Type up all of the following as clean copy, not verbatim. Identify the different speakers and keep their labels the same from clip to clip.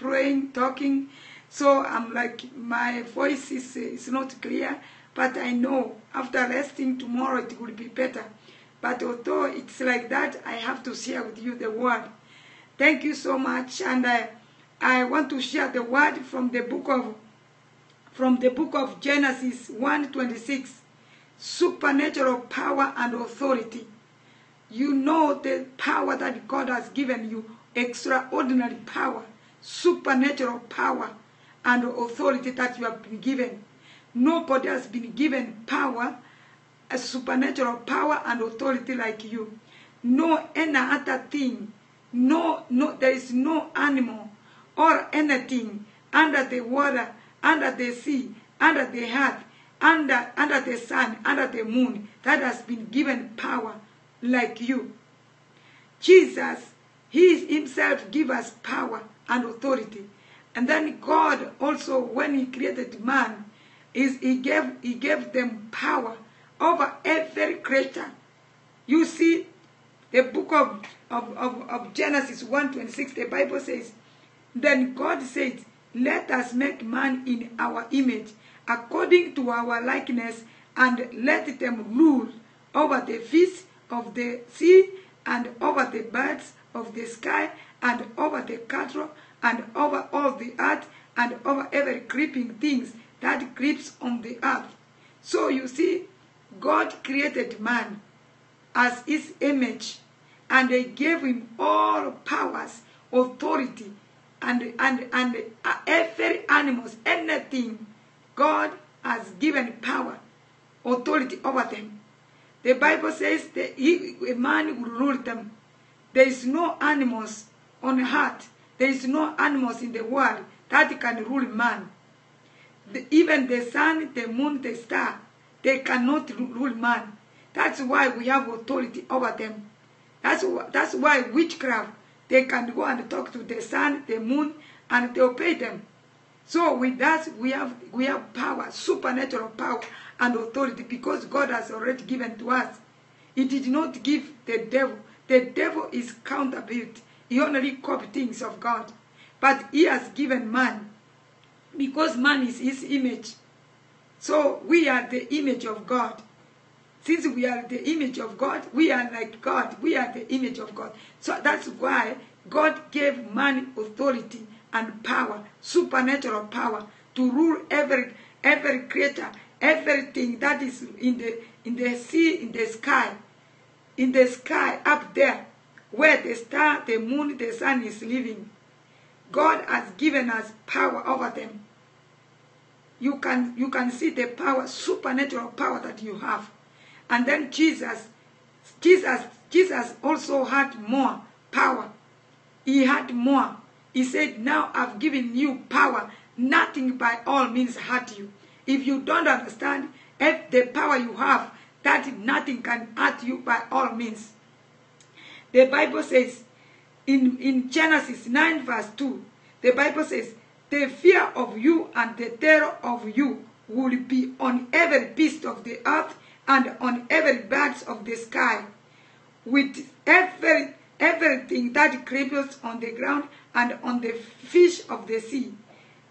Speaker 1: praying, talking. So I'm like, my voice is not clear, but I know after resting tomorrow it will be better. But although it's like that, I have to share with you the word. Thank you so much. And I want to share the word from the book of Genesis 1:26. Supernatural power and authority. You know the power that God has given you, extraordinary power, supernatural power and authority that you have been given. Nobody has been given power, a supernatural power and authority like you. No any other thing, there is no animal or anything under the water, under the sea, under the earth, under the sun, under the moon, that has been given power like you. Jesus, he himself gave us power and authority. And then God also, when he created man, he gave them power over every creature. You see, the book of Genesis 1:26, the Bible says, then God said, let us make man in our image, according to our likeness, and let them rule over the fish of the sea, and over the birds of the sky, and over the cattle, and over all the earth, and over every creeping things that creeps on the earth. So you see, God created man as his image, and he gave him all powers, authority, and every animals, anything, God has given power, authority over them. The Bible says that a man will rule them. There is no animals on earth, there is no animals in the world that can rule man. Even the sun, the moon, the star, they cannot rule man. That's why we have authority over them. That's why witchcraft, they can go and talk to the sun, the moon, and they obey them. So with that, we have power, supernatural power and authority, because God has already given to us. He did not give the devil. The devil is counterfeit. He only copies things of God. But he has given man, because man is his image. So we are the image of God. Since we are the image of God, we are like God. We are the image of God. So that's why God gave man authority and power, supernatural power, to rule every creature, everything that is in the sea, in the sky up there, where the star, the moon, the sun is living. God has given us power over them. You can see the power, supernatural power that you have. And then Jesus also had more power. He had more. He said, now I've given you power. Nothing by all means hurt you. If you don't understand the power you have, that nothing can hurt you by all means. The Bible says in Genesis 9 verse 2, the Bible says, the fear of you and the terror of you will be on every beast of the earth and on every bird of the sky, with everything that creeps on the ground and on the fish of the sea.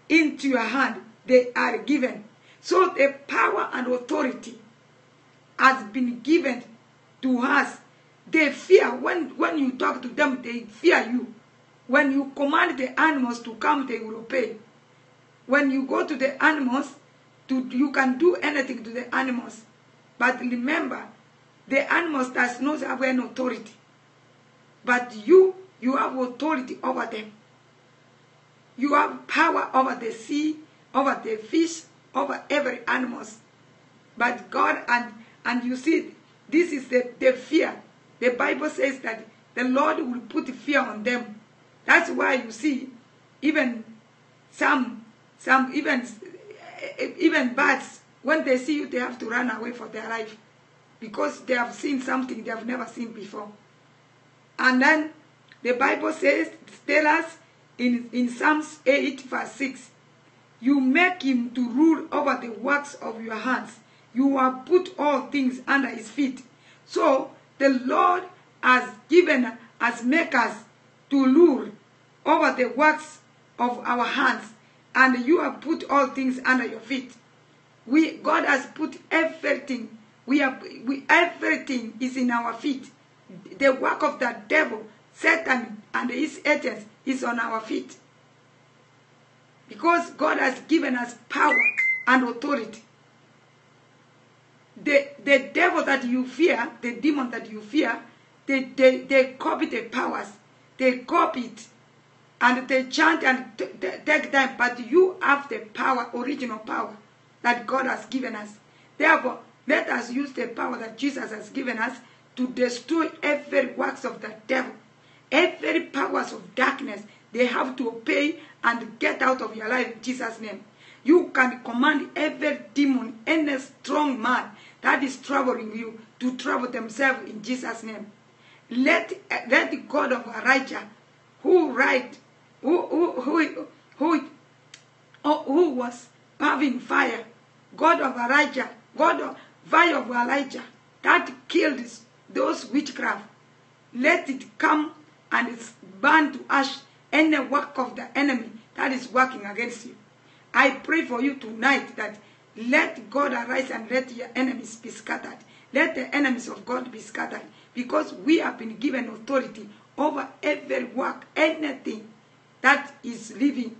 Speaker 1: Into your hand they are given. So the power and authority has been given to us. They fear. When you talk to them, they fear you. When you command the animals to come, they will obey. When you go to the animals, you can do anything to the animals. But remember, the animals does not have any authority. But you have authority over them. You have power over the sea, over the fish, over every animals. But God, and you see, this is the fear. The Bible says that the Lord will put fear on them. That's why you see, even even birds, when they see you, they have to run away for their life, because they have seen something they have never seen before. And then the Bible says, tell us in Psalms 8 verse 6, you make him to rule over the works of your hands. You have put all things under his feet. So the Lord has given us, make us to rule over the works of our hands, and you have put all things under your feet. God has put everything. Everything is in our feet. The work of the devil, Satan, and his agents is on our feet. Because God has given us power and authority. The devil that you fear, the demon that you fear, they copy the powers. They copy it. And they chant and take time. But you have the power, original power, that God has given us. Therefore, let us use the power that Jesus has given us to destroy every works of the devil. Every powers of darkness, they have to obey and get out of your life in Jesus' name. You can command every demon, any strong man that is troubling you, to trouble themselves in Jesus' name. Let the God of Elijah, who was having fire, God of Elijah, God of fire of Elijah, that killed those witchcraft, let it come and it's burn to ash any work of the enemy that is working against you. I pray for you tonight that let God arise and let your enemies be scattered. Let the enemies of God be scattered, because we have been given authority over every work, anything that is living.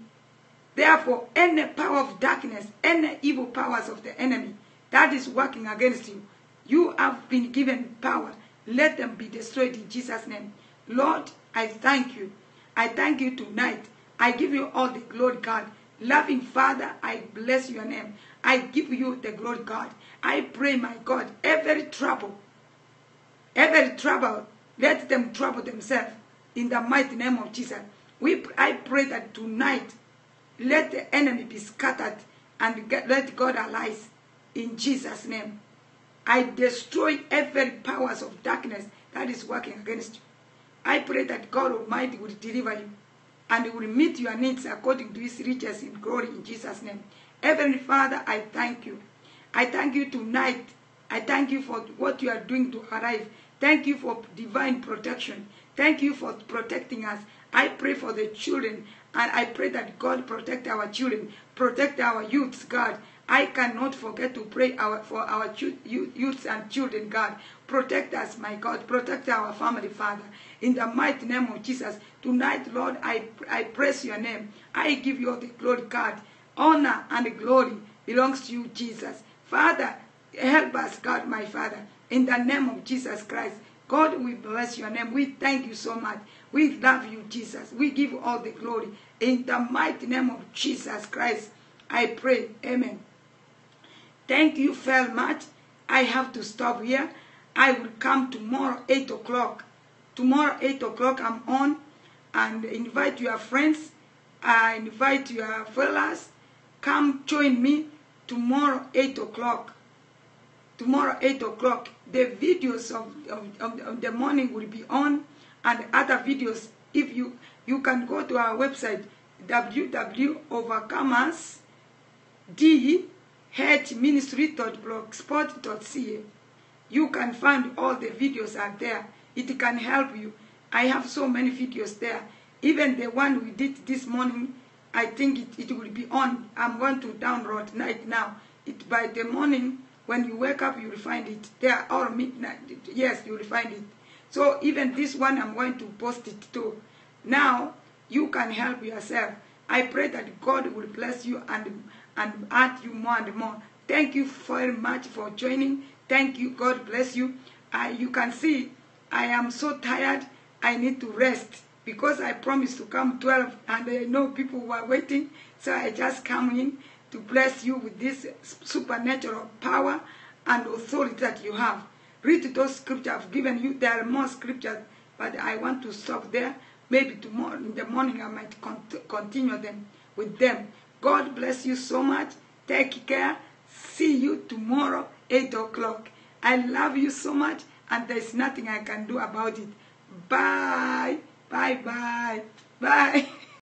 Speaker 1: Therefore, any power of darkness, any evil powers of the enemy that is working against you, you have been given power. Let them be destroyed in Jesus' name. Lord, I thank you. I thank you tonight. I give you all the glory, God. Loving Father, I bless your name. I give you the glory, God. I pray, my God, every trouble, let them trouble themselves in the mighty name of Jesus. I pray that tonight, let the enemy be scattered and let God arise in Jesus' name. I destroy every powers of darkness that is working against you. I pray that God Almighty will deliver you and will meet your needs according to his riches in glory in Jesus' name. Heavenly Father, I thank you. I thank you tonight. I thank you for what you are doing to arrive. Thank you for divine protection. Thank you for protecting us. I pray for the children, and I pray that God protect our children, protect our youths, God. I cannot forget to pray for our youths and children, God. Protect us, my God. Protect our family, Father. In the mighty name of Jesus. Tonight, Lord, I praise your name. I give you all the glory, God. Honor and glory belongs to you, Jesus. Father, help us, God, my Father. In the name of Jesus Christ. God, we bless your name. We thank you so much. We love you, Jesus. We give you all the glory. In the mighty name of Jesus Christ, I pray. Amen. Thank you very much. I have to stop here. I will come tomorrow, 8 o'clock. Tomorrow, 8 o'clock, I'm on. And invite your friends. I invite your fellas. Come join me tomorrow, 8 o'clock. Tomorrow, 8 o'clock. The videos of the morning will be on. And other videos, if you can go to our website, www.overcomersdhministry.blogspot.ca. You can find all the videos are there. It can help you. I have so many videos there. Even the one we did this morning, I think it will be on. I'm going to download right now. By the morning, when you wake up, you will find it. There or midnight. Yes, you will find it. So even this one, I'm going to post it too. Now, you can help yourself. I pray that God will bless you and add you more and more. Thank you very much for joining. Thank you. God bless you. You can see I am so tired. I need to rest because I promised to come 12 and I know people were waiting. So I just come in to bless you with this supernatural power and authority that you have. Read those scriptures I've given you. There are more scriptures, but I want to stop there. Maybe tomorrow in the morning I might continue them with them. God bless you so much. Take care. See you tomorrow, 8 o'clock. I love you so much, and there's nothing I can do about it. Bye. Bye, bye. Bye.